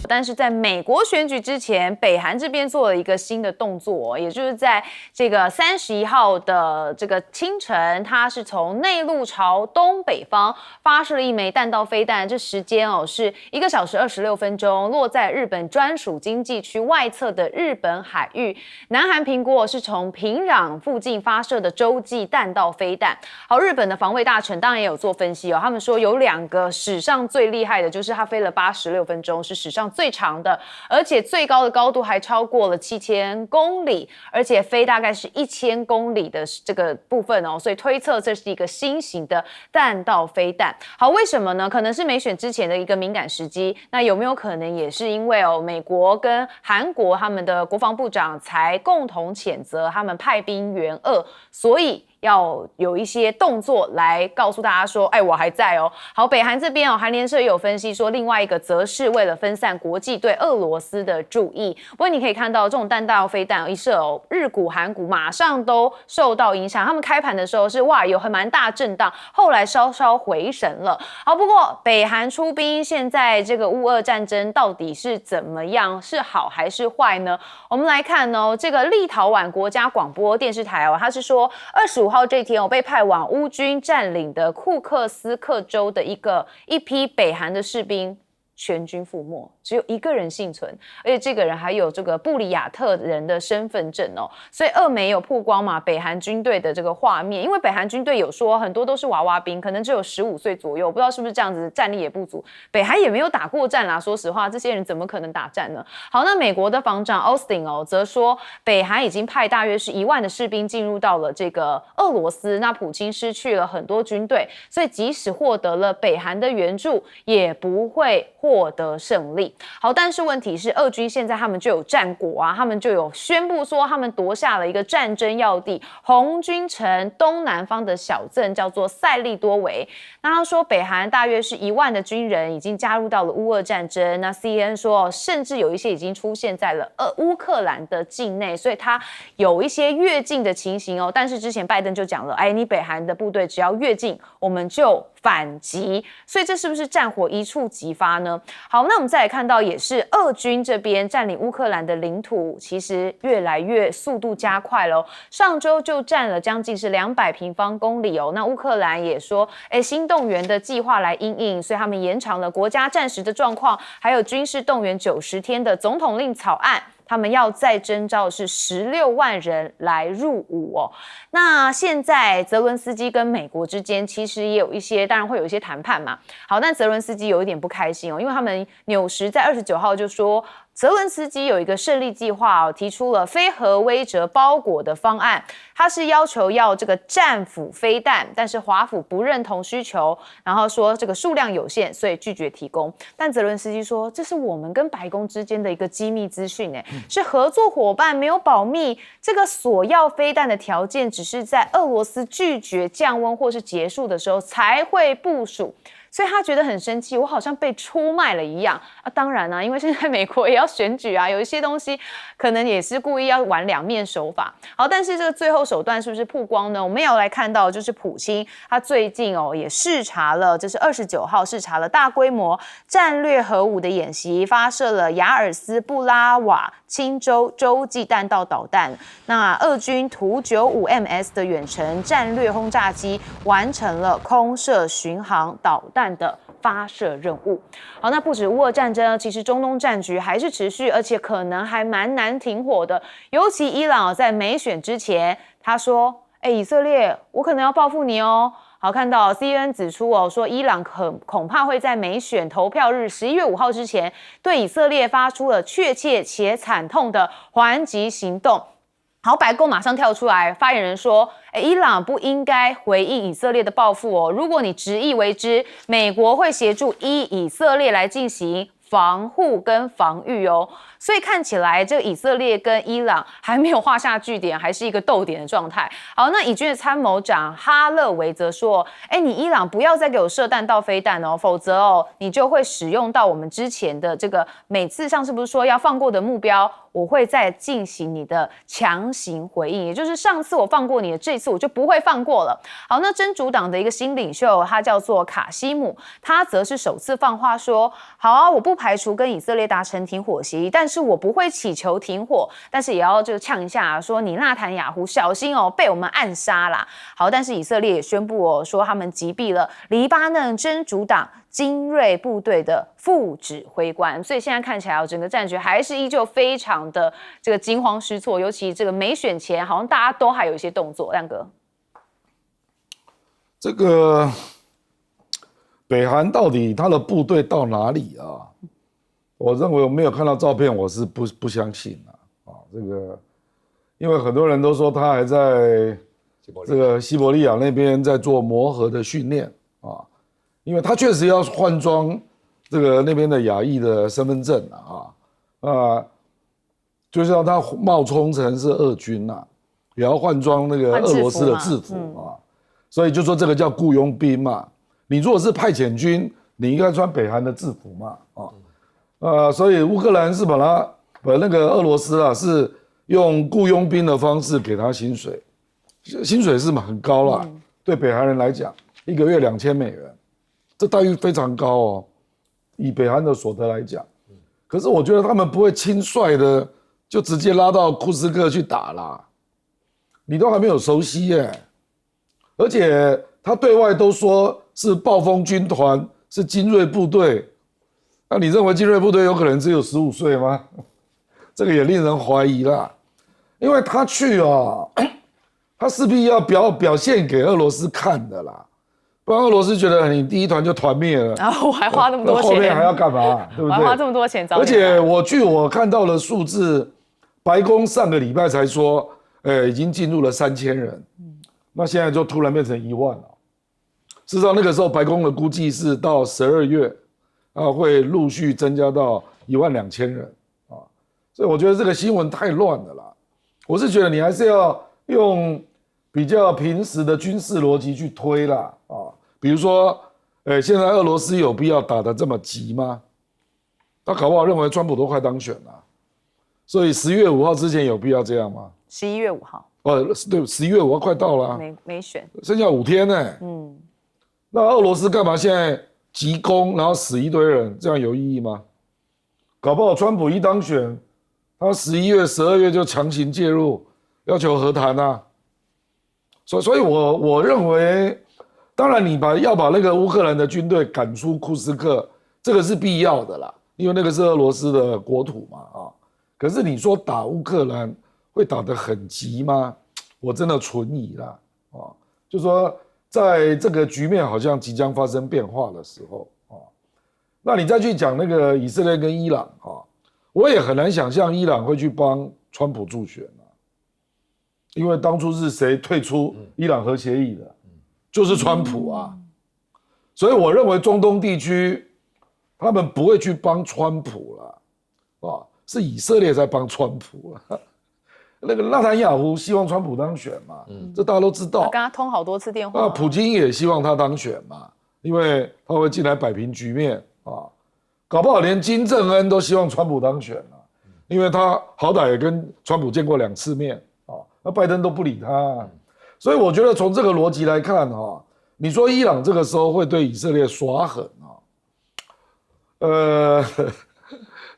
但是在美国选举之前，北韩这边做了一个新的动作，也就是在这个31号的这个清晨，它是从内陆朝东北方发射了一枚弹道飞弹，这时间是1个小时26分钟，落在日本专属经济区外侧的日本海域。南韩评估是从平壤附近发射的洲际弹道飞弹。好，日本的防卫大臣当然也有做分析他们说有2个史上最厉害的，就是它飞了86分钟，是史上最长的，而且最高的高度还超过了7000公里，而且飞大概是1000公里的这个部分所以推测这是一个新型的弹道飞弹。好，为什么呢？可能是美选之前的一个敏感时机，那有没有可能也是因为美国跟韩国他们的国防部长才共同谴责他们派兵援俄，所以要有一些动作来告诉大家说，我还在好，北韩这边韩联社也有分析说，另外一个则是为了分散国际对俄罗斯的注意。不过你可以看到，这种弹道飞弹一射日股、韩股马上都受到影响。他们开盘的时候是有很蛮大震荡，后来稍稍回神了。好，不过北韩出兵，现在这个乌俄战争到底是怎么样？是好还是坏呢？我们来看这个立陶宛国家广播电视台它是说25号这天被派往乌军占领的库克斯克州的一批北韩的士兵全军覆没，只有1个人幸存，而且这个人还有这个布里亚特人的身份证所以俄媒有曝光嘛北韩军队的这个画面，因为北韩军队有说很多都是娃娃兵，可能只有15岁左右，不知道是不是这样子，战力也不足。北韩也没有打过战啦，说实话，这些人怎么可能打战呢？好，那美国的防长 Austin 则说，北韩已经派大约是1万的士兵进入到了这个俄罗斯，那普京失去了很多军队，所以即使获得了北韩的援助，也不会获得胜利。好，但是问题是，俄军现在他们就有战果他们就有宣布说，他们夺下了一个战争要地红军城东南方的小镇，叫做塞利多维。那他说，北韩大约是1万的军人已经加入到了乌俄战争。那 CNN 说，甚至有一些已经出现在了乌克兰的境内，所以他有一些越境的情形但是之前拜登就讲了，你北韩的部队只要越境，我们就反击，所以这是不是战火一触即发呢？好，那我们再来看到，也是俄军这边占领乌克兰的领土，其实越来越速度加快了上周就占了将近是200平方公里那乌克兰也说，新动员的计划来因应，所以他们延长了国家战时的状况，还有军事动员90天的总统令草案。他们要再征召是16万人来入伍那现在泽伦斯基跟美国之间其实也有一些，当然会有一些谈判嘛。好，但泽伦斯基有一点不开心因为他们纽时在29号就说，泽伦斯基有一个胜利计划提出了非核威慑包裹的方案，他是要求要这个战斧飞弹，但是华府不认同需求，然后说这个数量有限，所以拒绝提供。但泽伦斯基说，这是我们跟白宫之间的一个机密资讯是合作伙伴，没有保密。这个索要飞弹的条件只是在俄罗斯拒绝降温或是结束的时候才会部署。所以他觉得很生气，我好像被出卖了一样当然因为现在美国也要选举有一些东西可能也是故意要玩两面手法。好，但是这个最后手段是不是曝光呢？我们也要来看到，就是普京他最近也视察了，这是29号视察了大规模战略核武的演习，发射了雅尔斯布拉瓦钦州洲际弹道导弹。那俄军图95MS 的远程战略轰炸机完成了空射巡航导弹的发射任务。好，那不止乌俄战争，其实中东战局还是持续，而且可能还蛮难停火的。尤其伊朗在美选之前，他说：“以色列，我可能要报复你哦。”好，看到 CNN 指出说伊朗恐怕会在美选投票日11月5号之前，对以色列发出了确切且惨痛的还击行动。好，白宫马上跳出来，发言人说，伊朗不应该回应以色列的报复如果你执意为之，美国会协助以色列来进行防护跟防御所以看起来这个以色列跟伊朗还没有画下句点，还是一个逗点的状态。好，那以军的参谋长哈勒维则说，你伊朗不要再给我射弹道飞弹否则你就会使用到我们之前的这个每次上次不是说要放过的目标，我会再进行你的强行回应，也就是上次我放过你的，这次我就不会放过了。好，那真主党的一个新领袖，他叫做卡西姆，他则是首次放话说，好我不排除跟以色列达成停火协议，但是我不会祈求停火，但是也要就呛一下，说你纳坦雅胡小心哦，被我们暗杀啦。好，但是以色列也宣布哦，说他们击毙了黎巴嫩真主党精锐部队的副指挥官，所以现在看起来整个战局还是依旧非常的这个惊慌失措，尤其这个没选前，好像大家都还有一些动作。亮哥，这个北韩到底他的部队到哪里啊？我认为我没有看到照片，我是不相信这个，因为很多人都说他还在这个西伯利亚那边在做磨合的训练因为他确实要换装这个那边的亚裔的身份证就像他冒充成是俄军也要换装那个俄罗斯的制服所以就说这个叫雇佣兵嘛。你如果是派遣军，你应该穿北韩的制服嘛所以乌克兰是把那个俄罗斯是用雇佣兵的方式给他薪水，薪水是很高啦，对北韩人来讲，1个月$2000，这待遇非常高哦，以北韩的所得来讲。可是我觉得他们不会轻率的就直接拉到库斯克去打啦，你都还没有熟悉耶，而且他对外都说是暴风军团，是精锐部队。那你认为精锐部队有可能只有15岁吗？这个也令人怀疑啦，因为他去他势必要表现给俄罗斯看的啦，不然俄罗斯觉得你第一团就团灭了，然后我还花那么多钱，后面还要干嘛？对不对？还花这么多钱，而且我看到的数字，白宫上个礼拜才说，已经进入了3000人，那现在就突然变成1万了。事实上，那个时候白宫的估计是到12月。会陆续增加到12000人所以我觉得这个新闻太乱了啦。我是觉得你还是要用比较平时的军事逻辑去推啦比如说，现在俄罗斯有必要打得这么急吗？他搞不好认为川普都快当选了，所以10月5号之前有必要这样吗？11月5号。对，11月5号快到了没选，剩下5天呢。那俄罗斯干嘛现在？急攻，然后死一堆人，这样有意义吗？搞不好川普一当选，他11月、12月就强行介入，要求和谈所以我认为，当然你要把那个乌克兰的军队赶出库斯克，这个是必要的啦，因为那个是俄罗斯的国土嘛可是你说打乌克兰会打得很急吗？我真的存疑啦就说。在这个局面好像即将发生变化的时候那你再去讲那个以色列跟伊朗我也很难想象伊朗会去帮川普助选因为当初是谁退出伊朗核协议的，就是川普所以我认为中东地区他们不会去帮川普了是以色列在帮川普了。那个纳坦雅胡希望川普当选嘛，这大家都知道。跟他通好多次电话。那普京也希望他当选嘛，因为他会进来摆平局面搞不好连金正恩都希望川普当选因为他好歹也跟川普见过2次面那拜登都不理他所以我觉得从这个逻辑来看你说伊朗这个时候会对以色列耍狠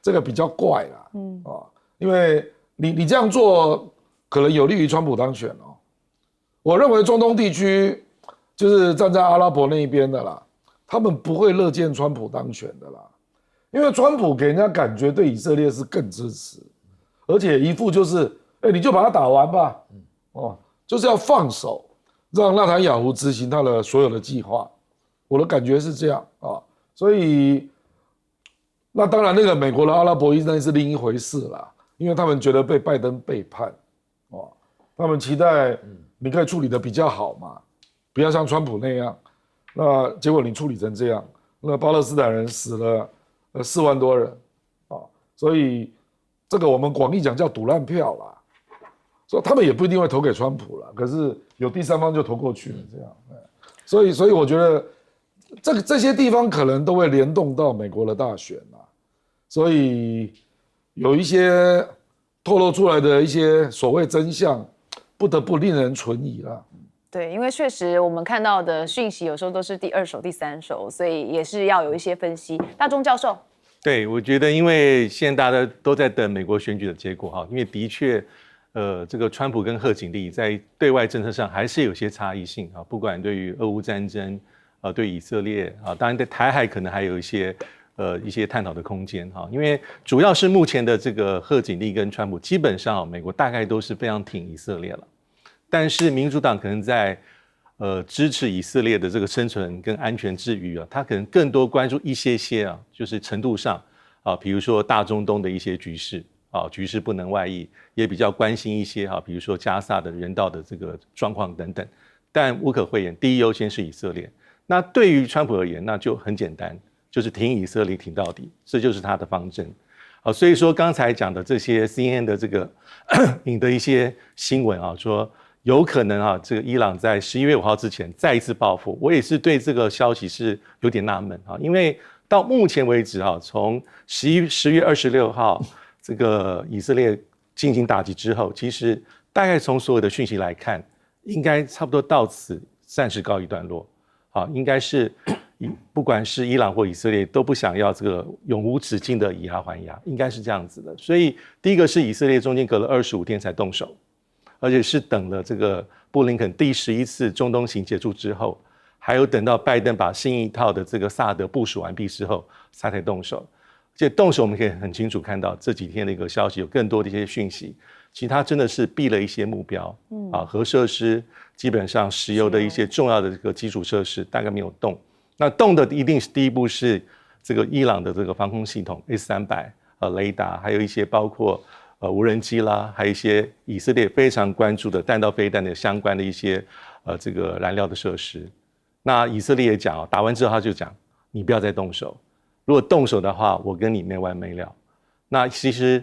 这个比较怪啦因为。你这样做可能有利于川普当选我认为中东地区就是站在阿拉伯那一边的啦，他们不会乐见川普当选的啦，因为川普给人家感觉对以色列是更支持，而且一副就是你就把它打完吧就是要放手，让纳坦雅胡执行他的所有的计划，我的感觉是这样所以那当然那个美国的阿拉伯裔那是另一回事啦。因为他们觉得被拜登背叛他们期待你可以处理得比较好嘛，不要像川普那样，那结果你处理成这样，那巴勒斯坦人死了4万多人所以这个我们广义讲叫赌烂票啦，所以他们也不一定会投给川普啦，可是有第三方就投过去了这样所以我觉得这些地方可能都会联动到美国的大选啦，所以。有一些透露出来的一些所谓真相，不得不令人存疑啦。对，因为确实我们看到的讯息有时候都是第2手、第3手，所以也是要有一些分析。大钟教授，对，我觉得因为现在大家都在等美国选举的结果哈，因为的确，这个川普跟贺锦丽在对外政策上还是有些差异性啊，不管对于俄乌战争对以色列啊，当然在台海可能还有一些探讨的空间哈，因为主要是目前的这个贺锦丽跟川普，基本上美国大概都是非常挺以色列了，但是民主党可能在支持以色列的这个生存跟安全之余他可能更多关注一些就是程度上比如说大中东的一些局势局势不能外溢，也比较关心一些比如说加萨的人道的这个状况等等。但无可讳言，第一优先是以色列。那对于川普而言，那就很简单，就是挺以色列挺到底，这就是他的方针。所以说刚才讲的这些 CNN 的这个引的一些新闻说有可能这个伊朗在11月5号之前再一次报复，我也是对这个消息是有点纳闷因为到目前为止从10月26号这个以色列进行打击之后，其实大概从所有的讯息来看，应该差不多到此暂时告一段落应该是不管是伊朗或以色列都不想要这个永无止境的以牙还牙，应该是这样子的。所以第一个是以色列中间隔了25天才动手，而且是等了这个布林肯第11次中东行结束之后，还有等到拜登把新一套的这个萨德部署完毕之后才动手。而且动手我们可以很清楚看到这几天的一个消息，有更多的一些讯息，其实它真的是避了一些目标核设施基本上石油的一些重要的这个基础设施大概没有动。那动的一定是第一步是这个伊朗的这个防空系统 S300雷达，还有一些包括无人机啦，还有一些以色列非常关注的弹道飞弹的相关的一些这个燃料的设施。那以色列也讲打完之后他就讲，你不要再动手，如果动手的话，我跟你没完没了。那其实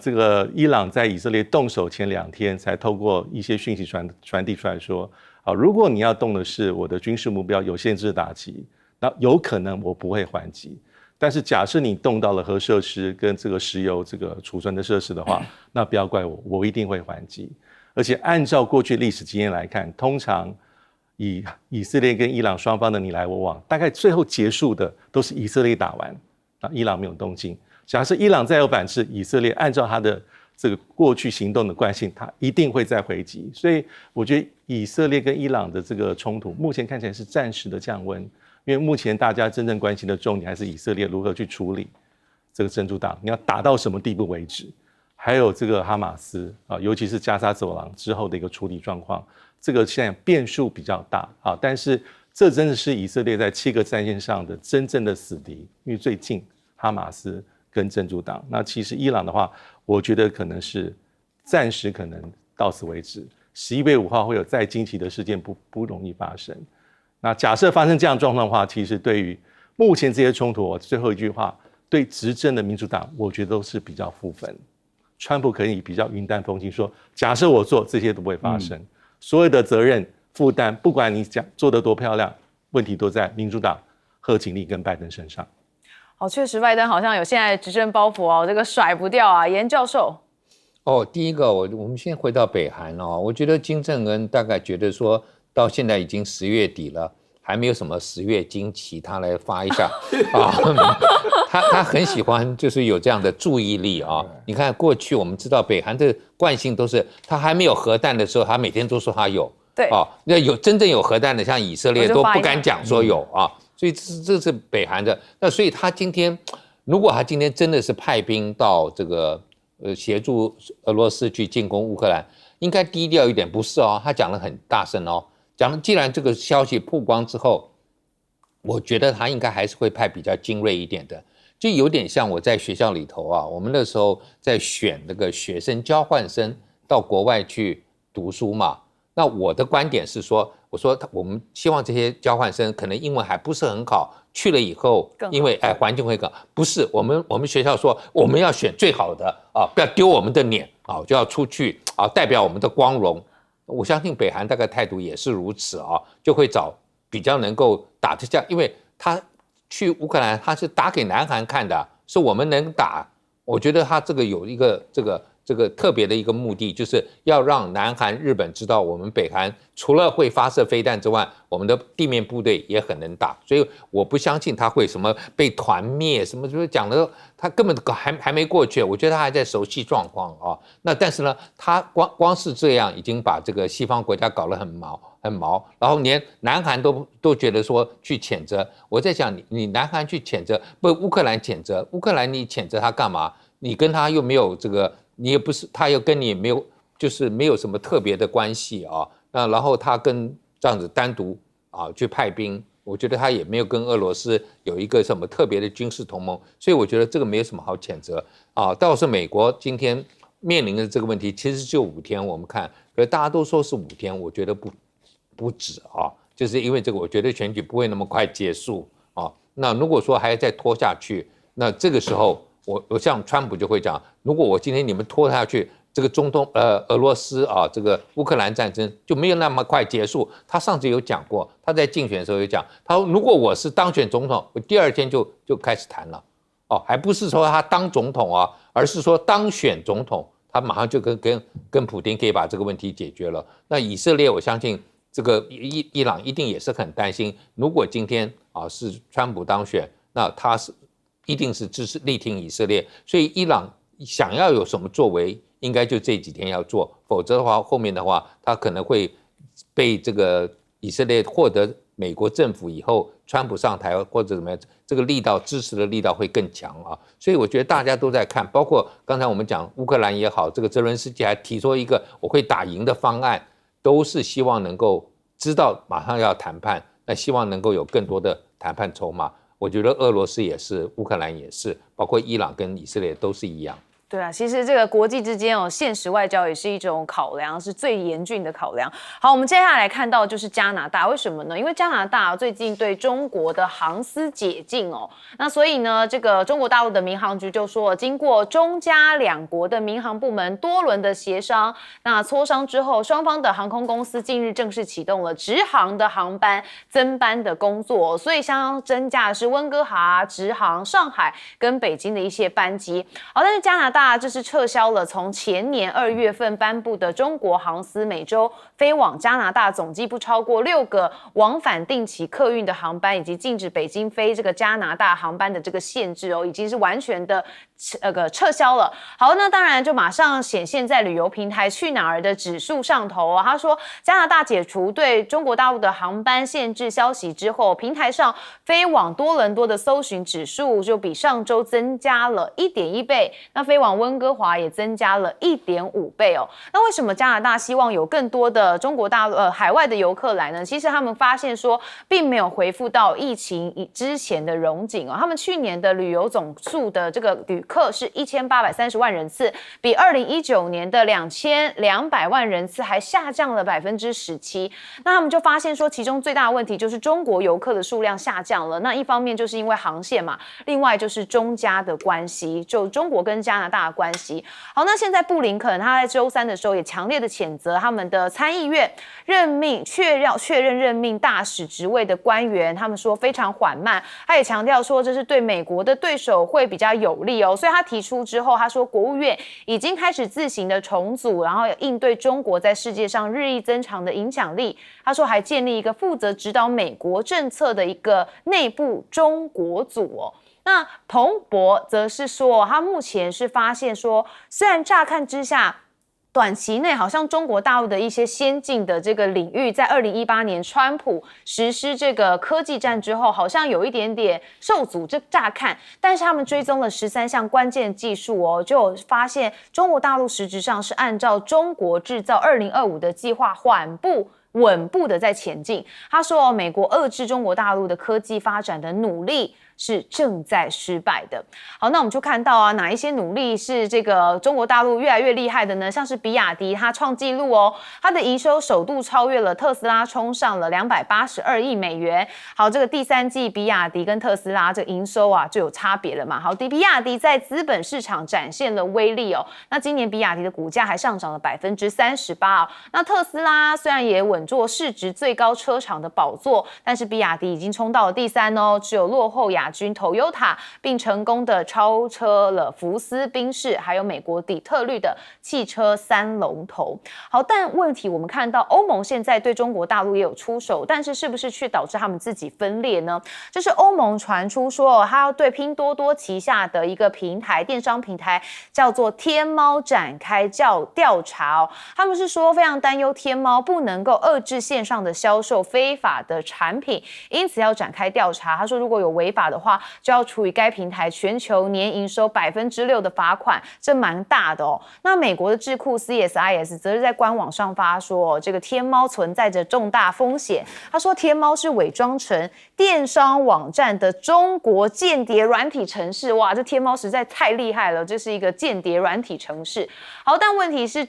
这个伊朗在以色列动手前2天才透过一些讯息传递出来说如果你要动的是我的军事目标有限制打击，那有可能我不会还击。但是假设你动到了核设施跟这个石油这个储存的设施的话，那不要怪我，我一定会还击。而且按照过去历史经验来看，通常以色列跟伊朗双方的你来我往，大概最后结束的都是以色列打完，伊朗没有动静。假设伊朗再有反制，以色列按照他的这个过去行动的惯性，他一定会再回击。所以我觉得以色列跟伊朗的这个冲突目前看起来是暂时的降温，因为目前大家真正关心的重点还是以色列如何去处理这个真主党，你要打到什么地步为止，还有这个哈马斯尤其是加沙走廊之后的一个处理状况，这个现在变数比较大但是这真的是以色列在7个战线上的真正的死敌，因为最近哈马斯跟真主党。那其实伊朗的话，我觉得可能是暂时可能到此为止，11月5号会有再惊奇的事件不容易发生。那假设发生这样的状况的话，其实对于目前这些冲突，最后一句话，对执政的民主党我觉得都是比较负分。川普可以比较云淡风轻说，假设我做这些都不会发生，所有的责任负担不管你做得多漂亮，问题都在民主党贺锦丽跟拜登身上。确实拜登好像有现在的执政包袱这个甩不掉严教授。第一个我们先回到北韩我觉得金正恩大概觉得说到现在已经10月底了，还没有什么10月惊奇，他来发一下他很喜欢就是有这样的注意力你看过去我们知道北韩的惯性都是他还没有核弹的时候，他每天都说他有，对那有真正有核弹的，像以色列都不敢讲说有所以这是北韩的。那所以他今天如果他今天真的是派兵到这个协助俄罗斯去进攻乌克兰，应该低调一点，不是他讲得很大声讲既然这个消息曝光之后，我觉得他应该还是会派比较精锐一点的，就有点像我在学校里头我们那时候在选那个学生交换生到国外去读书嘛。那我的观点是说，我说我们希望这些交换生可能英文还不是很好，去了以后因为环境会更好，不是我们学校说我们要选最好的不要丢我们的脸就要出去代表我们的光荣。我相信北韩大概态度也是如此就会找比较能够打得下，因为他去乌克兰他是打给南韩看的，是我们能打，我觉得他这个有一个这个这个特别的一个目的，就是要让南韩、日本知道，我们北韩除了会发射飞弹之外，我们的地面部队也很能打。所以我不相信他会什么被团灭，什么就是讲的，他根本还没过去。我觉得他还在熟悉状况啊。那但是呢，他光是这样，已经把这个西方国家搞得很毛，然后连南韩都觉得说去谴责。我在想，你南韩去谴责，不乌克兰谴责，乌克兰你谴责他干嘛？你跟他又没有这个。你也不是，他又跟你没有，就是没有什么特别的关系啊。那然后他跟这样子单独去派兵，我觉得他也没有跟俄罗斯有一个什么特别的军事同盟，所以我觉得这个没有什么好谴责啊。倒是美国今天面临的这个问题，其实就5天，我们看，可是大家都说是5天，我觉得不止啊，就是因为这个，我觉得选举不会那么快结束啊。那如果说还要再拖下去，那这个时候。我像川普就会讲，如果我今天你们拖下去，这个俄罗斯这个乌克兰战争就没有那么快结束。他上次有讲过，他在竞选的时候有讲，他说如果我是当选总统，我第2天就开始谈了，还不是说他当总统而是说当选总统，他马上就跟普丁可以把这个问题解决了。那以色列，我相信这个伊朗一定也是很担心，如果今天是川普当选，那他是。一定是支持力挺以色列，所以伊朗想要有什么作为，应该就这几天要做，否则的话，后面的话，他可能会被这个以色列获得美国政府以后，川普上台或者怎么样，这个力道支持的力道会更强所以我觉得大家都在看，包括刚才我们讲乌克兰也好，这个泽伦斯基还提出一个我会打赢的方案，都是希望能够知道马上要谈判，那希望能够有更多的谈判筹码。我觉得俄罗斯也是，乌克兰也是，包括伊朗跟以色列都是一样。对啊，其实这个国际之间现实外交也是一种考量，是最严峻的考量。好，我们接下来看到就是加拿大，为什么呢？因为加拿大最近对中国的航司解禁那所以呢，这个中国大陆的民航局就说，经过中加2国的民航部门多轮的协商，那磋商之后，双方的航空公司近日正式启动了直航的航班增班的工作，所以相增加的是温哥华直航上海跟北京的一些班机。好，但是加拿大这是撤销了从前年2月份颁布的中国航司每周飞往加拿大总计不超过6个往返定期客运的航班，以及禁止北京飞这个加拿大航班的这个限制已经是完全的撤销了。好，那当然就马上显现在旅游平台去哪儿的指数上头他说，加拿大解除对中国大陆的航班限制消息之后，平台上飞往多伦多的搜寻指数就比上周增加了1.1倍，那飞往温哥华也增加了1.5倍那为什么加拿大希望有更多的中国大陆海外的游客来呢？其实他们发现说，并没有恢复到疫情之前的荣景他们去年的旅游总数的这个旅客是1830万人次，比2019年的2200万人次还下降了17%。那他们就发现说，其中最大的问题就是中国游客的数量下降了。那一方面就是因为航线嘛，另外就是中加的关系，就中国跟加拿大的关系。好，那现在布林肯他在周3的时候也强烈的谴责他们的参议院确认任命大使职位的官员，他们说非常缓慢。他也强调说，这是对美国的对手会比较有利所以他提出之后，他说国务院已经开始自行的重组，然后应对中国在世界上日益增长的影响力。他说还建立一个负责指导美国政策的一个内部中国组那彭博则是说，他目前是发现说，虽然乍看之下短期内好像中国大陆的一些先进的这个领域，在2018年川普实施这个科技战之后，好像有一点点受阻，这乍看，但是他们追踪了13项关键技术就发现中国大陆实质上是按照中国制造2025的计划稳步的在前进。他说美国遏制中国大陆的科技发展的努力是正在失败的。好，那我们就看到哪一些努力是这个中国大陆越来越厉害的呢？像是比亚迪，它创纪录它的营收首度超越了特斯拉，冲上了282亿美元。好，这个第3季比亚迪跟特斯拉这个营收就有差别了嘛。好，比亚迪在资本市场展现了威力那今年比亚迪的股价还上涨了38%那特斯拉虽然也稳坐市值最高车厂的宝座，但是比亚迪已经冲到了第3只有落后雅亚军 Toyota， 并成功的超车了福斯、宾士还有美国底特律的汽车三龙头。好，但问题我们看到欧盟现在对中国大陆也有出手，但是不是却导致他们自己分裂呢？就是欧盟传出说，他要对拼多多旗下的一个平台，电商平台叫做天猫展开调查哦。他们是说非常担忧天猫不能够遏制线上的销售非法的产品，因此要展开调查。他说，如果有违法的话，就要处以该平台全球年营收6%的罚款，这蛮大的哦。那美国的智库 CSIS 则是在官网上发说，这个天猫存在着重大风险。他说，天猫是伪装成电商网站的中国间谍软体程式。哇，这天猫实在太厉害了，这是一个间谍软体程式。好，但问题是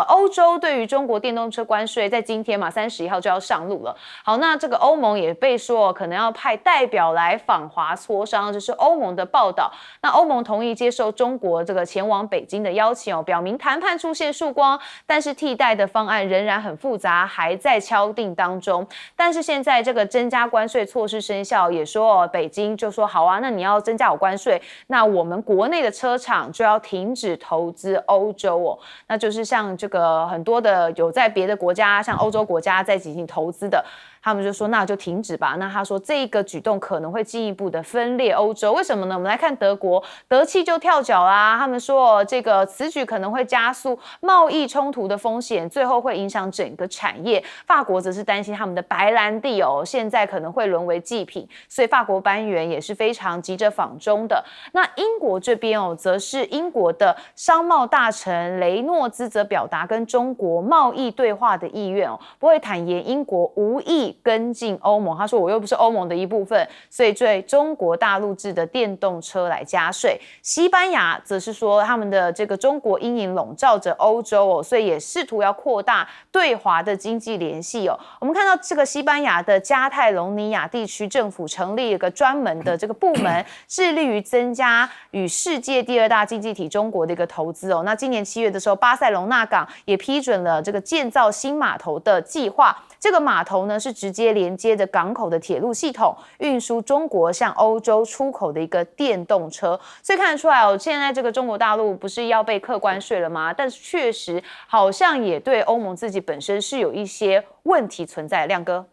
欧洲对于中国电动车关税在今天嘛，31号就要上路了。好，那这个欧盟也被说可能要派代表来访华磋商，这是欧盟的报道。那欧盟同意接受中国这个前往北京的邀请哦，表明谈判出现曙光，但是替代的方案仍然很复杂，还在敲定当中。但是现在这个增加关税措施生效，也说北京就说好啊，那你要增加我关税，那我们国内的车厂就要停止投资欧洲哦。那就是像这个很多的有在别的国家，像欧洲国家在进行投资的。他们就说那就停止吧。那他说这个举动可能会进一步的分裂欧洲，为什么呢？我们来看德国，德气就跳脚啦。他们说这个此举可能会加速贸易冲突的风险，最后会影响整个产业。法国则是担心他们的白兰地现在可能会沦为祭品，所以法国班员也是非常急着访中的。那英国这边则是英国的商贸大臣雷诺兹则表达跟中国贸易对话的意愿不会坦言英国无意跟进欧盟。他说我又不是欧盟的一部分，所以对中国大陆制的电动车来加税。西班牙则是说他们的这个中国阴影笼罩着欧洲所以也试图要扩大对华的经济联系我们看到这个西班牙的加泰隆尼亚地区政府成立一个专门的这个部门，致力于增加与世界第2大经济体中国的一个投资那今年7月的时候，巴塞隆纳港也批准了这个建造新码头的计划。这个码头呢是直接连接着港口的铁路系统，运输中国向欧洲出口的一个电动车。所以看得出来现在这个中国大陆不是要被课关税了吗？但是确实好像也对欧盟自己本身是有一些问题存在。亮哥，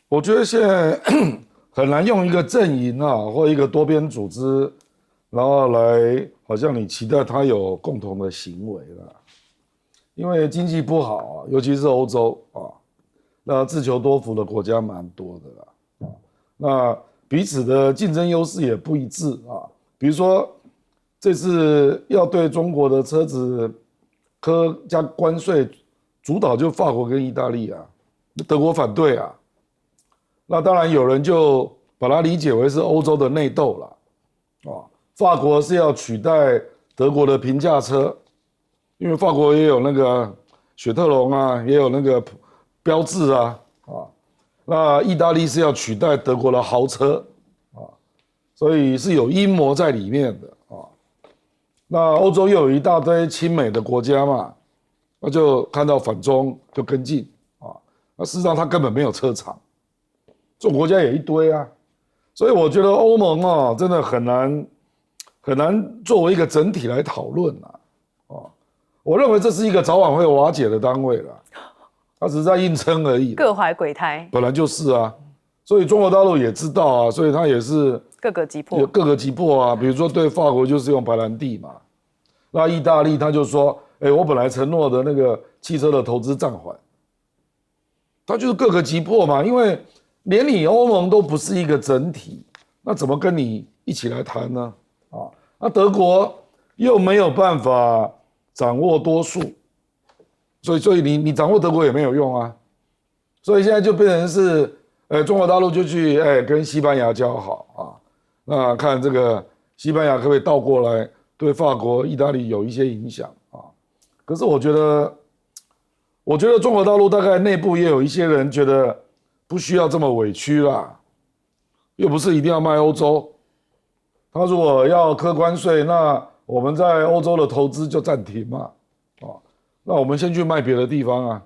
我觉得现在很难用一个阵营或一个多边组织，然后来好像你期待它有共同的行为了。因为经济不好尤其是欧洲那自求多福的国家蛮多的啦那彼此的竞争优势也不一致比如说这次要对中国的车子加关税，主导就法国跟意大利德国反对那当然有人就把它理解为是欧洲的内斗了法国是要取代德国的平价车。因为法国也有那个雪特龙也有那个标致那意大利是要取代德国的豪车所以是有阴谋在里面的那欧洲又有一大堆亲美的国家嘛，那就看到反中就跟进那事实上他根本没有车厂，这种国家也一堆所以我觉得欧盟真的很难作为一个整体来讨论我认为这是一个早晚会瓦解的单位了，它只是在硬撑而已。各怀鬼胎，本来就是所以中国大陆也知道所以它也是各个击破，比如说对法国就是用白兰地嘛，那意大利他就说，我本来承诺的那个汽车的投资暂缓，它就是各个击破嘛，因为连你欧盟都不是一个整体，那怎么跟你一起来谈呢？那德国又没有办法掌握多数，所以你掌握德国也没有用所以现在就变成是，中国大陆就去跟西班牙交好那看这个西班牙可不可以倒过来对法国、意大利有一些影响可是我觉得中国大陆大概内部也有一些人觉得不需要这么委屈啦，又不是一定要卖欧洲，他如果要课关税，那我们在欧洲的投资就暂停嘛，那我们先去卖别的地方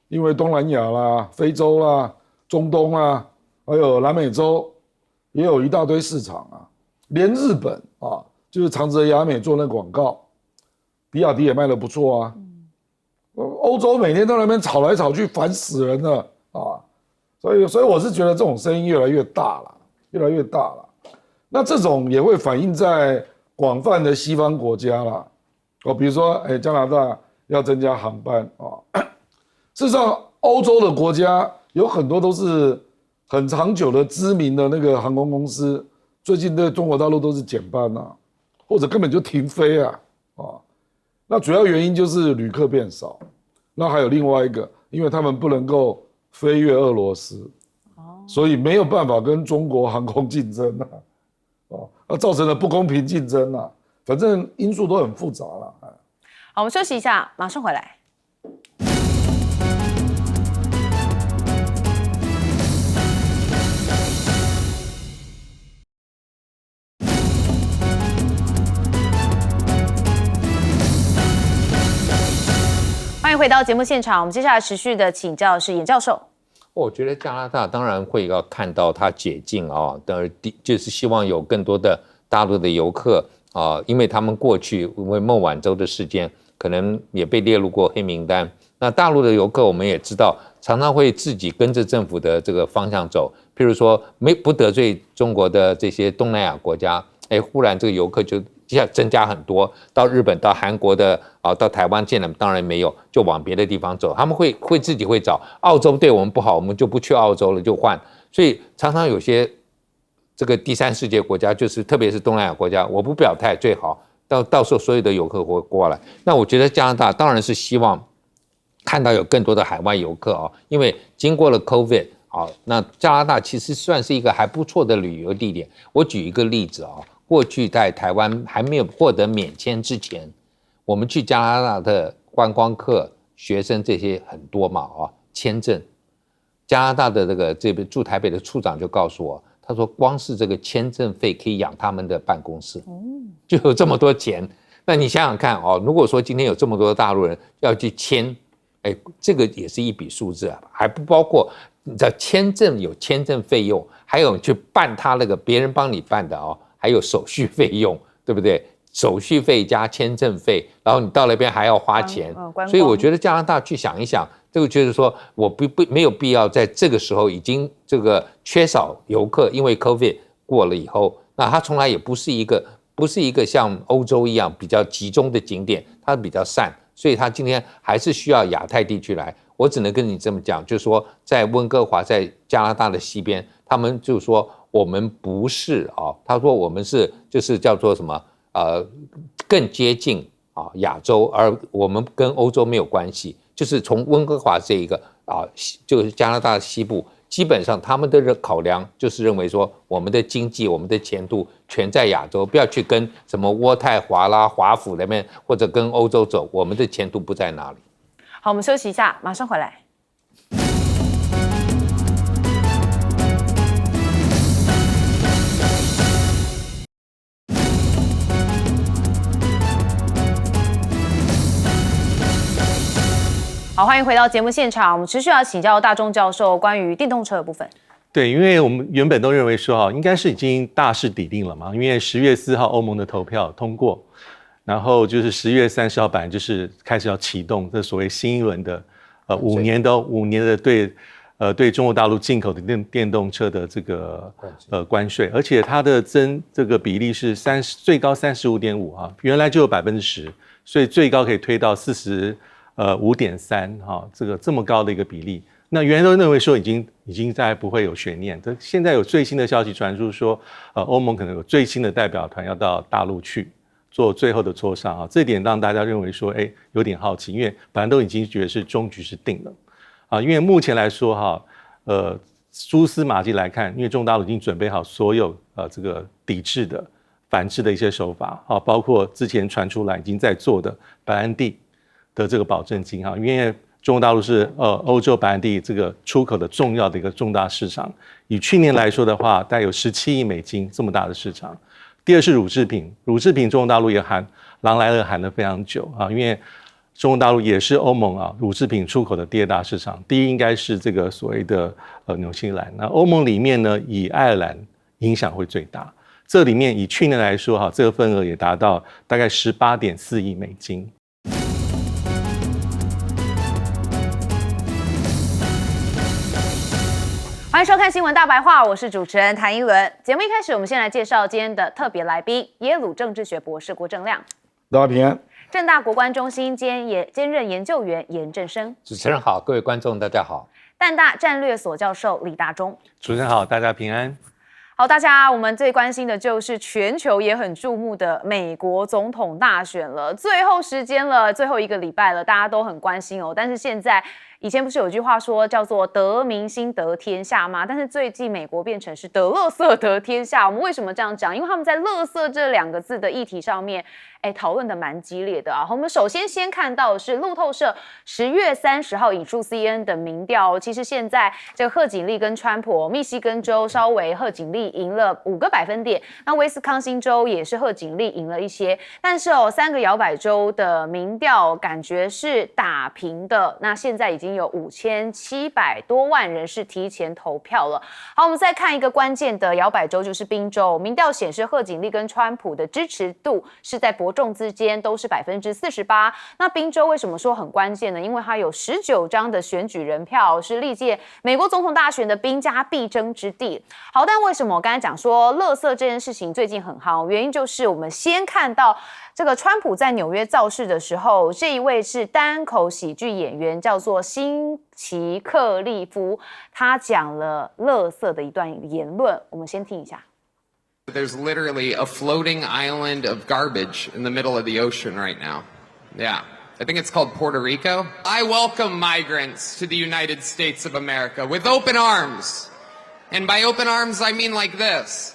因为东南亚啦、非洲啦、中东啦，还有南美洲，也有一大堆市场啊，连日本啊，就是长泽雅美做那广告，比亚迪也卖得不错啊。欧洲每天都在那边吵来吵去，烦死人了啊！所以我是觉得这种声音越来越大了，越来越大了。那这种也会反映在广泛的西方国家啦，比如说，加拿大要增加航班啊。事实上，欧洲的国家有很多都是很长久的知名的那个航空公司，最近对中国大陆都是减班啊，或者根本就停飞啊。那主要原因就是旅客变少，那还有另外一个，因为他们不能够飞越俄罗斯，所以没有办法跟中国航空竞争啊，造成了不公平竞争啊，反正因素都很复杂了。好，我们休息一下，马上回来。欢迎回到节目现场，我们接下来持续的请教的是严教授。我觉得加拿大当然会要看到它解禁啊，当然就是希望有更多的大陆的游客啊，因为他们过去因为孟晚舟的事件，可能也被列入过黑名单。那大陆的游客我们也知道，常常会自己跟着政府的这个方向走，譬如说不得罪中国的这些东南亚国家，忽然这个游客就增加很多，到日本、到韩国的到台湾见了当然没有，就往别的地方走。他们会自己会找，澳洲对我们不好，我们就不去澳洲了，就换。所以常常有些这个第三世界国家，就是特别是东南亚国家，我不表态最好，到时候所有的游客会过来。那我觉得加拿大当然是希望看到有更多的海外游客因为经过了 COVID 那加拿大其实算是一个还不错的旅游地点。我举一个例子过去在台湾还没有获得免签之前，我们去加拿大的观光客、学生这些很多嘛签证，加拿大的这边驻台北的处长就告诉我，他说光是这个签证费可以养他们的办公室，就有这么多钱。那你想想看如果说今天有这么多大陆人要去签，这个也是一笔数字还不包括你知道签证有签证费用，还有去办他那个别人帮你办的还有手续费用，对不对？手续费加签证费，然后你到那边还要花钱，所以我觉得加拿大去想一想，这个就是说我没有必要在这个时候已经这个缺少游客，因为 COVID 过了以后，那它从来也不是一个像欧洲一样比较集中的景点，它比较散，所以它今天还是需要亚太地区来。我只能跟你这么讲，就是说在温哥华，在加拿大的西边，他们就说我们不是他说我们是就是叫做什么更接近亚洲，而我们跟欧洲没有关系。就是从温哥华这一个就是加拿大的西部，基本上他们的考量就是认为说我们的经济、我们的前途全在亚洲，不要去跟什么渥太华啦、华府那边或者跟欧洲走，我们的前途不在那里。好，我们休息一下，马上回来。好，欢迎回到节目现场。我们持续要请教大钟教授关于电动车的部分。对，因为我们原本都认为说应该是已经大势已定了嘛，因为10月4号欧盟的投票通过，然后就是10月30号本来就是开始要启动这所谓新一轮的5年的对中国大陆进口的电动车的这个关税，而且它的这个比例是最高35.5%原来就有10%，所以最高可以推到45.3%这么高的一个比例。那原来都认为说已经再不会有悬念，现在有最新的消息传出说，欧盟可能有最新的代表团要到大陆去做最后的磋商这点让大家认为说，有点好奇，因为本来都已经觉得是终局是定了因为目前来说蛛丝马迹来看，因为中国大陆已经准备好所有这个抵制的、反制的一些手法包括之前传出来已经在做的白兰地的这个保证金因为中国大陆是欧洲白兰地这个出口的重要的一个重大市场，以去年来说的话，大概有17亿美金这么大的市场。第二是乳制品，中国大陆也狼来了喊了非常久因为中国大陆也是欧盟乳制品出口的第2大市场，第一应该是这个所谓的纽西兰。那欧盟里面呢，以爱尔兰影响会最大。这里面以去年来说，哈，这个份额也达到大概18.4亿美金。欢迎收看《新闻大白话》，我是主持人谭一伦。节目一开始，我们先来介绍今天的特别来宾——耶鲁政治学博士郭正亮。大家平安。政大国关中心兼任研究员严正生。主持人好，各位观众大家好。淡大战略所教授李大中。主持人好，大家平安。好，大家，我们最关心的就是全球也很注目的美国总统大选了，最后时间了，最后一个礼拜了，大家都很关心哦。但是现在，以前不是有句话说叫做得民心得天下吗？但是最近美国变成是得垃圾得天下。我们为什么这样讲？因为他们在垃圾这2个字的议题上面，讨论的蛮激烈的啊。我们首先看到的是路透社10月30号引述 CNN 的民调，其实现在这个贺锦丽跟川普，密西根州稍微贺锦丽赢了5个百分点，那威斯康星州也是贺锦丽赢了一些，但是3个摇摆州的民调感觉是打平的。那现在已经有5700多万人是提前投票了。好，我们再看一个关键的摇摆州，就是宾州，民调显示贺锦丽跟川普的支持度是在伯仲之间，都是48%。那宾州为什么说很关键呢？因为它有19张的选举人票，是历届美国总统大选的兵家必争之地。好，但为什么我刚才讲说垃圾这件事情最近很夯？原因就是我们先看到这个川普在纽约造势的时候，这一位是单口喜剧演员，叫做辛奇克利夫，他讲了垃圾的一段言论，我们先听一下。There's literally a floating island of garbage in the middle of the ocean right now. Yeah. I think it's called Puerto Rico. I welcome migrants to the United States of America with open arms. And by open arms, I mean like this.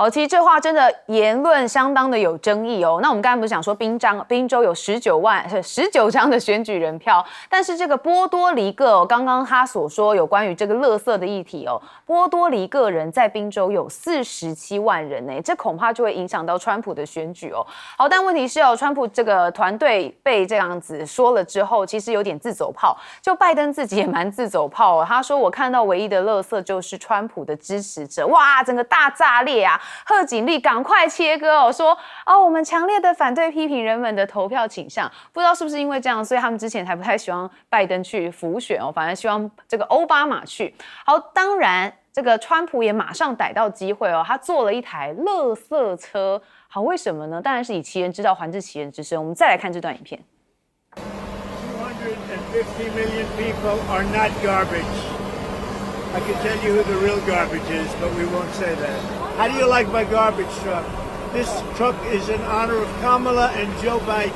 好，其实这话真的言论相当的有争议哦。那我们刚才不是讲说宾州有19张的选举人票，但是这个波多黎各刚刚他所说有关于这个垃圾的议题哦，波多黎各人在宾州有47万人呢，这恐怕就会影响到川普的选举哦。好，但问题是川普这个团队被这样子说了之后，其实有点自走炮，就拜登自己也蛮自走炮哦。他说我看到唯一的垃圾就是川普的支持者，哇，整个大炸裂啊！贺锦丽赶快切割哦，说我们强烈的反对批评人们的投票倾向。不知道是不是因为这样，所以他们之前才不太希望拜登去辅选哦，反而希望这个奥巴马去。好，当然这个川普也马上逮到机会哦，他做了一台垃圾车。好，为什么呢？当然是以其人之道还治其人之身。我们再来看这段影片。250 million people are not garbage. I can tell you who the real garbage is, but we won't say that. How do you like my garbage truck? This truck is in honor of Kamala and Joe Biden.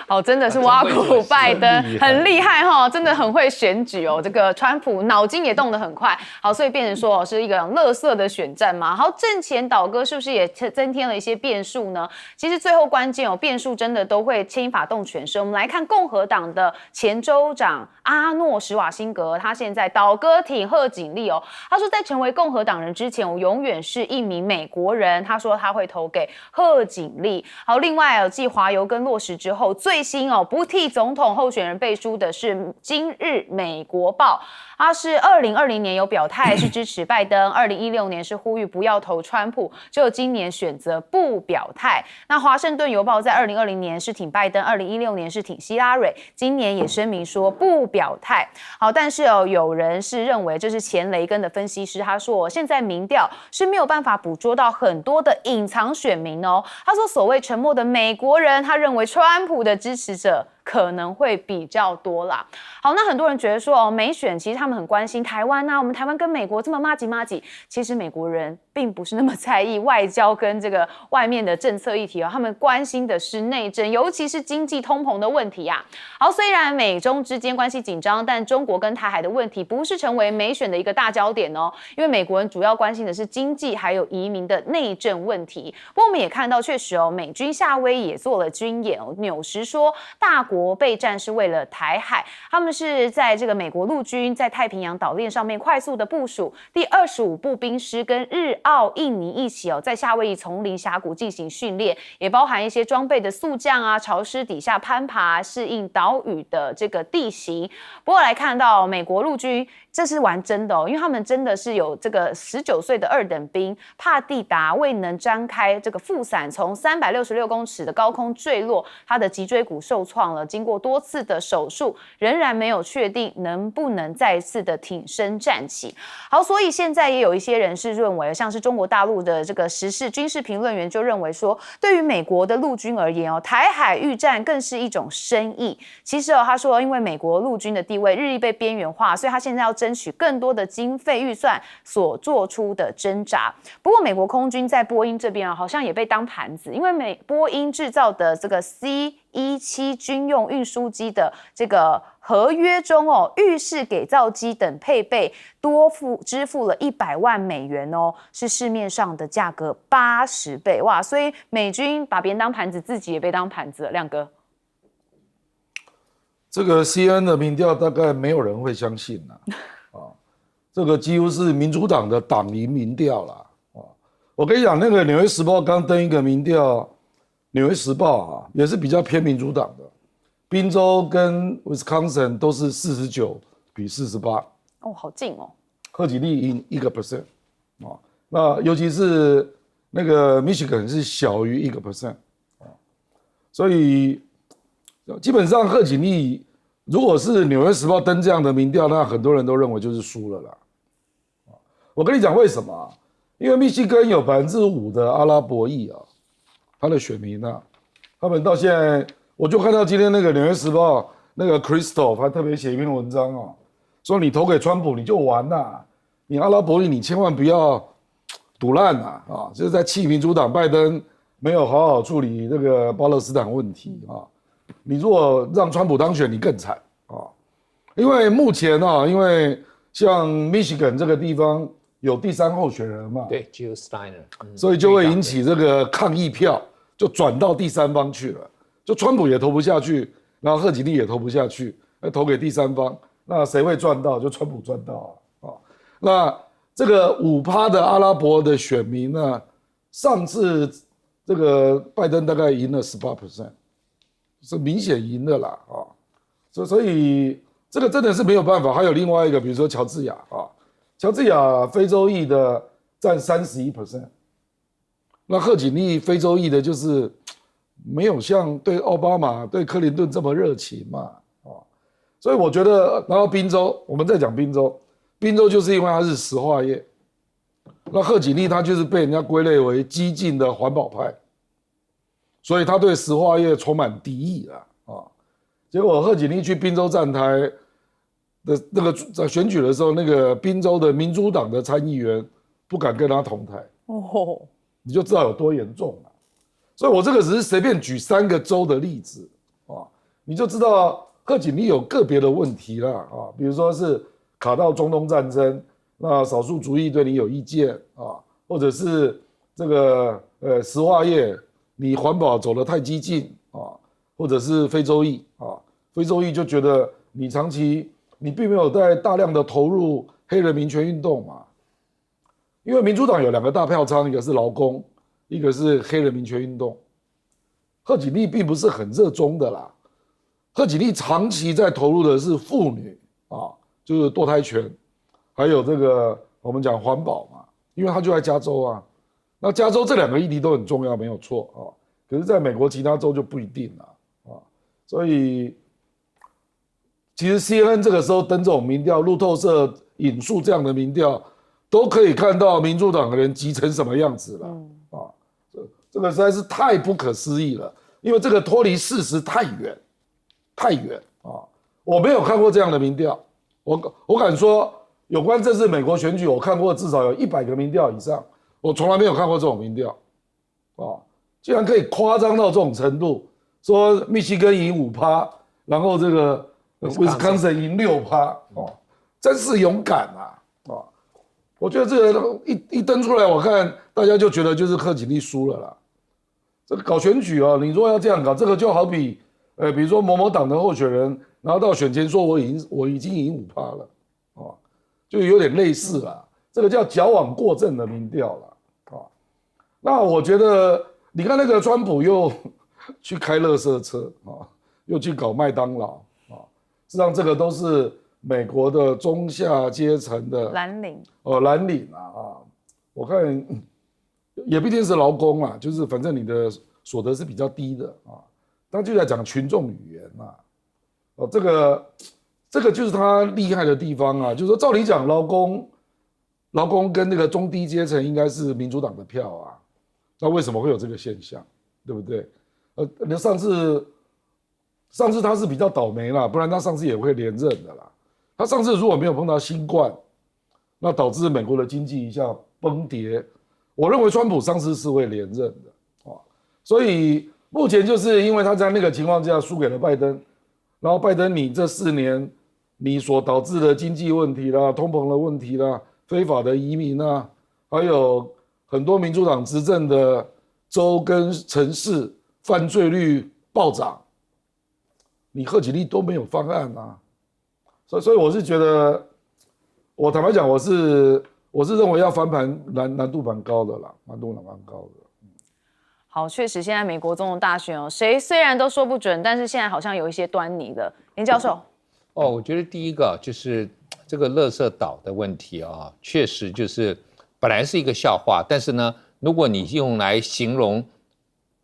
好，真的是挖苦拜登，很厉害哈，真的很会选举哦。这个川普脑筋也动得很快，好，所以变成说是一个垃圾的选战嘛。好，阵前倒戈是不是也增添了一些变数呢？其实最后关键变数真的都会牵一发动全身。我们来看共和党的前州长阿诺·施瓦辛格，他现在倒戈挺贺锦丽哦。他说，在成为共和党人之前，我永远是一名美国人。他说他会投给贺锦丽。好，另外继华邮跟落实之后，最新不替总统候选人背书的是《今日美国报》，他是2020年有表态是支持拜登，2016年是呼吁不要投川普，只有今年选择不表态。那《华盛顿邮报》在2020年是挺拜登，2016年是挺希拉蕊，今年也声明说不表态。好，但是有人是认为这是前雷根的分析师，他说现在民调是没有办法捕捉到很多的隐藏选民哦。他说所谓沉默的美国人，他认为川普的支持者可能会比较多啦。好，那很多人觉得说美选其实他们很关心台湾啊，我们台湾跟美国这么麻吉，其实美国人并不是那么在意外交跟这个外面的政策议题哦，他们关心的是内政，尤其是经济通膨的问题啊。好，虽然美中之间关系紧张，但中国跟台海的问题不是成为美选的一个大焦点哦，因为美国人主要关心的是经济还有移民的内政问题。不过我们也看到，确实美军夏威夷也做了军演哦，纽时说大国备战是为了台海，他们是在这个美国陆军在太平洋岛链上面快速的部署第25步兵师跟日澳印尼一起在夏威夷丛林峡谷进行训练，也包含一些装备的速降啊、潮湿底下攀爬、适应岛屿的这个地形。不过来看到美国陆军这是玩真的因为他们真的是有这个19岁的2等兵帕蒂达未能张开这个副伞，从366公尺的高空坠落，他的脊椎骨受创了，经过多次的手术，仍然没有确定能不能再次的挺身站起。好，所以现在也有一些人是认为，像是中国大陆的这个时事军事评论员就认为说，对于美国的陆军而言台海预战更是一种生意。其实他说，因为美国陆军的地位日益被边缘化，所以他现在要争取更多的经费预算所做出的挣扎。不过美国空军在波音这边好像也被当盘子，因为波音制造的这个 C-17军用运输机的这个合约中预示给造机等配备多支付了100万美元是市面上的价格80倍。哇，所以美军把别人当盘子，自己也被当盘子了。亮哥，这个 CNN 的民调大概没有人会相信这个几乎是民主党的党营民调啦我跟你讲，那个《纽约时报》刚登一个民调，《纽约时报》也是比较偏民主党的，宾州跟 Wisconsin 都是49-48，好近贺锦丽赢1% 那尤其是那个 Michigan 是小于1% 所以基本上贺锦丽如果是《纽约时报》登这样的民调，那很多人都认为就是输了啦。我跟你讲为什么因为密西根有5%的阿拉伯裔他的选民他们到现在，我就看到今天那个《纽约时报》那个 Crystal 还特别写一篇文章说你投给川普你就完啦，你阿拉伯裔你千万不要赌烂就是在气民主党拜登没有好好处理这个巴勒斯坦问题你如果让川普当选，你更惨因为目前因为像 Michigan 这个地方有第3候选人嘛，对 ，Jill Steiner，所以就会引起这个抗议票，就转到第3方去了。就川普也投不下去，然后贺锦丽也投不下去，投给第3方，那谁会赚到？就川普赚到那这个5%的阿拉伯的选民呢，上次这个拜登大概赢了18%，是明显赢的啦所以这个真的是没有办法。还有另外一个，比如说乔治亚乔治亚非洲裔的占31%，那贺锦丽非洲裔的就是没有像对奥巴马、对克林顿这么热情嘛所以我觉得，然后宾州，我们再讲宾州，宾州就是因为它是石化业，那贺锦丽他就是被人家归类为激进的环保派，所以他对石化业充满敌意结果贺锦丽去宾州站台的那个在选举的时候，那个宾州的民主党的参议员不敢跟他同台你就知道有多严重了。所以我这个只是随便举3个州的例子你就知道贺锦丽有个别的问题啦比如说是卡到中东战争，那少数族裔对你有意见或者是这个石化业你环保走得太激进或者是非洲裔非洲裔就觉得你长期你并没有在大量的投入黑人民权运动嘛，因为民主党有2个大票仓，一个是劳工，一个是黑人民权运动。贺锦丽并不是很热衷的啦，贺锦丽长期在投入的是妇女就是堕胎权，还有这个我们讲环保嘛，因为他就在加州那加州这2个议题都很重要，没有错可是在美国其他州就不一定了所以其实 CNN 这个时候登这种民调，路透社引述这样的民调，都可以看到民主党的人急成什么样子了这个实在是太不可思议了，因为这个脱离事实太远我没有看过这样的民调，我敢说有关这次美国选举，我看过至少有100个民调以上，我从来没有看过这种民调竟然可以夸张到这种程度，说密西根赢5%，然后这个Wisconsin 赢6%真是勇敢我觉得这个一登出来，我看大家就觉得就是贺锦丽输了啦。这个搞选举你如果要这样搞，这个就好比比如说某某党的候选人，然后到选前说我已经赢5%了，哦，就有点类似啦，这个叫矫枉过正的民调啦，哦，那我觉得你看那个川普又去开垃圾车啊，又去搞麦当劳啊，实际上这个都是美国的中下阶层的蓝领啊，我看也不一定是劳工啊，就是反正你的所得是比较低的啊，他就在讲群众语言啊，哦，这个就是他厉害的地方啊，就是说照理讲劳工跟那个中低阶层应该是民主党的票啊，那为什么会有这个现象，对不对？那上次他是比较倒霉啦，不然他上次也会连任的啦。他上次如果没有碰到新冠，那导致美国的经济一下崩跌，我认为川普上次是会连任的啊。所以目前就是因为他在那个情况下输给了拜登，然后拜登你这4年你所导致的经济问题啦、通膨的问题啦、非法的移民啊，还有很多民主党执政的州跟城市犯罪率暴涨，你贺锦丽都没有方案啊，所以我是觉得，我坦白讲，我是认为要翻盘难度蛮高的啦，难度蛮高的。好，确实现在美国总统大选谁虽然都说不准，但是现在好像有一些端倪了。林教授，我觉得第一个就是这个垃圾岛的问题啊，确实就是本来是一个笑话，但是呢，如果你用来形容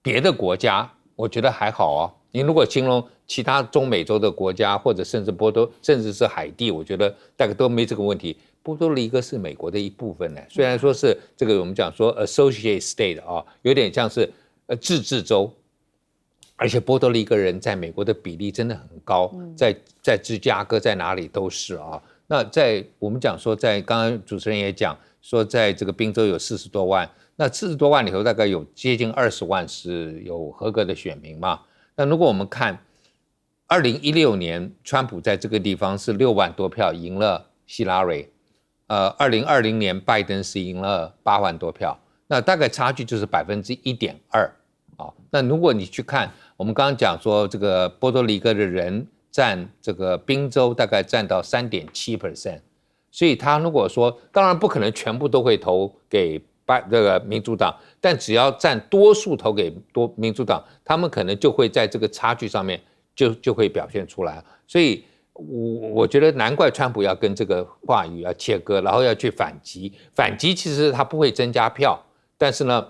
别的国家，我觉得还好啊。你如果形容其他中美洲的国家，或者甚至甚至是海地，我觉得大概都没这个问题。波多黎各是美国的一部分呢，虽然说是这个我们讲说 associate state 啊，有点像是自治州，而且波多黎各人在美国的比例真的很高，在芝加哥在哪里都是啊。那在我们讲说，在刚刚主持人也讲说，在这个宾州有40多万，那40多万里头大概有接近20万是有合格的选民嘛。那如果我们看2016年，川普在这个地方是6万多票赢了希拉蕊，2020年拜登是赢了8万多票，那大概差距就是1.2%啊。那如果你去看，我们刚刚讲说这个波多黎各的人占这个宾州大概占到3.7%，所以他如果说，当然不可能全部都会投给这个民主党，但只要占多数投给民主党，他们可能就会在这个差距上面就会表现出来。所以我觉得难怪川普要跟这个话语要切割，然后要去反击。反击其实他不会增加票，但是呢，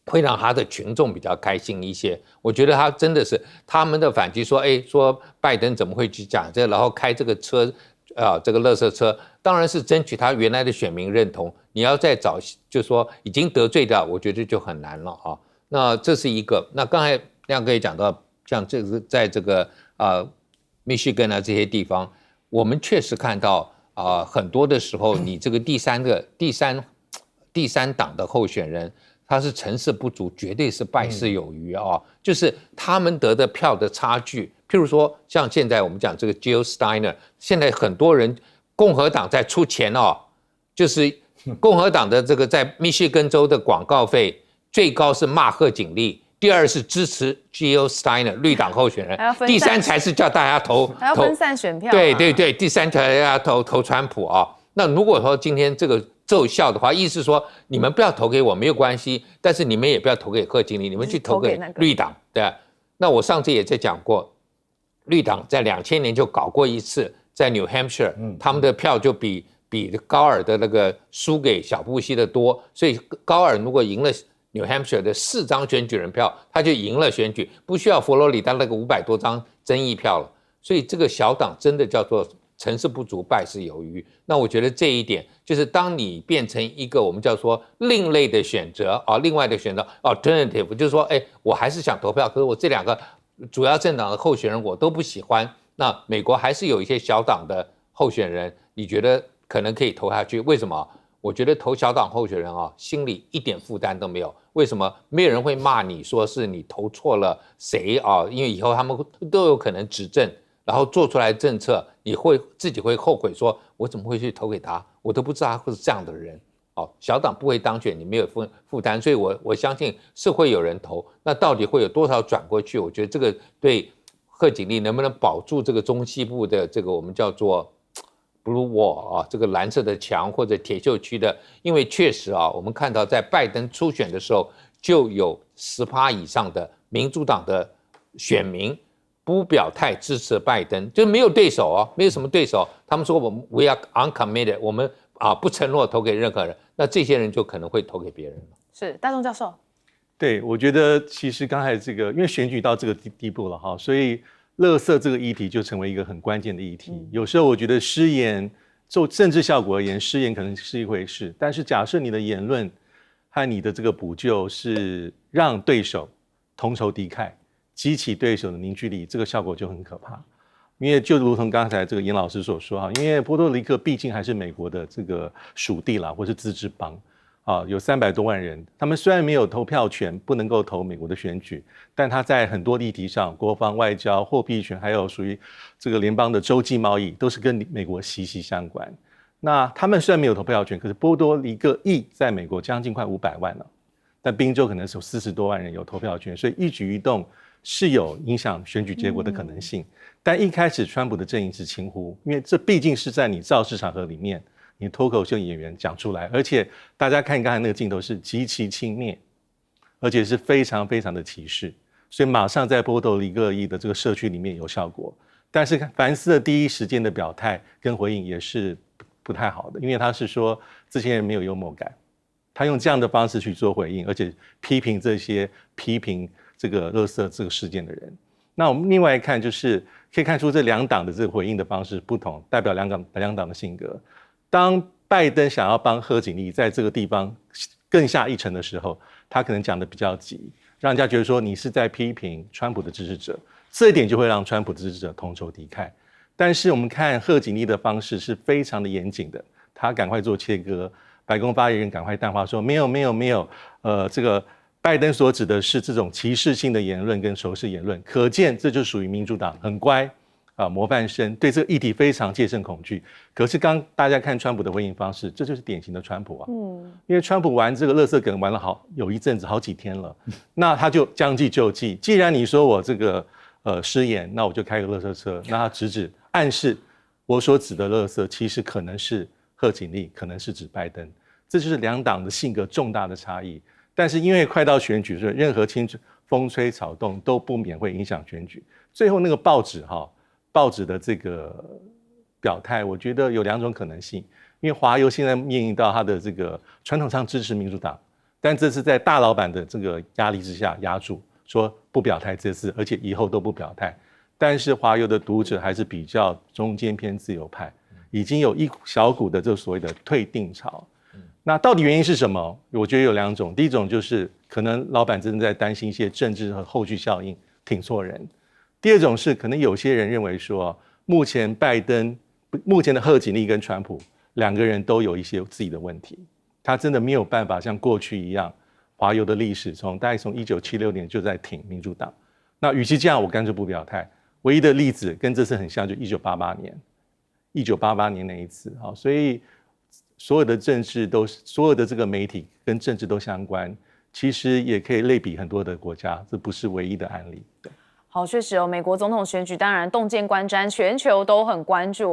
会让他的群众比较开心一些。我觉得他真的是他们的反击说拜登怎么会去讲这，然后开这个车这个垃圾车，当然是争取他原来的选民认同。你要再找，就是说已经得罪掉，我觉得就很难了啊。那这是一个。那刚才亮哥也讲到，像这个在这个密歇根啊这些地方，我们确实看到很多的时候，你这个第三党的候选人，他是成事不足，绝对是败事有余啊。就是他们得的票的差距，譬如说像现在我们讲这个 Jill Steiner， 现在很多人共和党在出钱哦，就是共和党的这个在密歇根州的广告费最高是骂贺锦丽，第2是支持 Jill Steiner 绿党候选人，第3才是叫大家投，还要分散选票。对，第3才要投川普啊。那如果说今天这个奏效的话，意思是说你们不要投给我没有关系，但是你们也不要投给贺锦丽，你们去投给绿党，对啊。那我上次也在讲过，绿党在2000年就搞过一次，在 New Hampshire，他们的票就比高尔的那个输给小布希的多，所以高尔如果赢了 New Hampshire 的4张选举人票，他就赢了选举，不需要佛罗里达那个500多张争议票了。所以这个小党真的叫做成事不足，败事有余。那我觉得这一点就是当你变成一个我们叫说另类的选择啊，另外的选择 alternative， 就是说，我还是想投票，可是我这2个主要政党的候选人我都不喜欢。那美国还是有一些小党的候选人，你觉得可能可以投下去？为什么？我觉得投小党候选人心里一点负担都没有。为什么？没有人会骂你说是你投错了谁啊？因为以后他们都有可能执政，然后做出来政策，你自己会后悔说，我怎么会去投给他？我都不知道他会是这样的人。小党不会当选，你没有负担，所以我相信是会有人投。那到底会有多少转过去？我觉得这个对贺锦丽能不能保住这个中西部的这个我们叫做 Blue Wall 啊，这个蓝色的墙或者铁锈区的，因为确实啊，我们看到在拜登初选的时候，就有10%以上的民主党的选民不表态支持拜登，就没有对手哦，没有什么对手。他们说我们 we are uncommitted， 我们不承诺投给任何人，那这些人就可能会投给别人了。是大仲教授。对，我觉得其实刚才这个，因为选举到这个地步了哈，所以垃圾这个议题就成为一个很关键的议题。有时候我觉得失言，就政治效果而言，失言可能是一回事，但是假设你的言论和你的这个补救是让对手同仇敌忾，激起对手的凝聚力，这个效果就很可怕。因为就如同刚才这个严老师所说哈，因为波多黎各毕竟还是美国的这个属地啦，或是自治邦。有300多万人，他们虽然没有投票权，不能够投美国的选举，但他在很多议题上，国防、外交、货币权，还有属于这个联邦的洲际贸易，都是跟美国息息相关。那他们虽然没有投票权，可是波多黎各裔在美国将近快500万了，但宾州可能是有40多万人有投票权，所以一举一动是有影响选举结果的可能性。但一开始川普的阵营是轻忽，因为这毕竟是在你造势场合里面。你脱口秀演员讲出来，而且大家看刚才那个镜头是极其轻蔑，而且是非常非常的歧视，所以马上在波多黎各裔的这个社区里面有效果。但是凡斯的第一时间的表态跟回应也是不太好的，因为他是说这些人没有幽默感，他用这样的方式去做回应，而且批评这些批评这个垃圾这个事件的人。那我们另外看就是可以看出这两党的这个回应的方式不同，代表两党的性格。当拜登想要帮贺锦丽在这个地方更下一层的时候，他可能讲的比较急，让人家觉得说你是在批评川普的支持者，这一点就会让川普的支持者同仇敌忾。但是我们看贺锦丽的方式是非常的严谨的，他赶快做切割，白宫发言人赶快淡化说没有，这个拜登所指的是这种歧视性的言论跟仇视言论，可见这就属于民主党很乖。模范生对这个议题非常戒慎恐惧，可是刚大家看川普的回应方式，这就是典型的川普啊。因为川普玩这个垃圾梗玩了有一阵子好几天了，那他就将计就计，既然你说我这个失言，那我就开个垃圾车，那他暗示我所指的垃圾其实可能是贺锦丽，可能是指拜登，这就是两党的性格重大的差异。但是因为快到选举，所以任何风吹草动都不免会影响选举。最后那个报纸的这个表态，我觉得有2种可能性，因为华邮现在面临到他的这个传统上支持民主党，但这是在大老板的这个压力之下压住，说不表态这次，而且以后都不表态。但是华邮的读者还是比较中间偏自由派，已经有一小股的这所谓的退订潮。那到底原因是什么？我觉得有2种，第一种就是可能老板真的在担心一些政治和后续效应，挺错人。第二种是可能有些人认为说，目前的贺锦丽跟川普2个人都有一些自己的问题，他真的没有办法像过去一样，华邮的历史大概从1976年就在挺民主党。那与其这样，我干脆不表态。唯一的例子跟这次很像，就1988年那一次。所以所有的政治所有的这个媒体跟政治都相关，其实也可以类比很多的国家，这不是唯一的案例。好，确实美国总统选举当然洞见观瞻，全球都很关注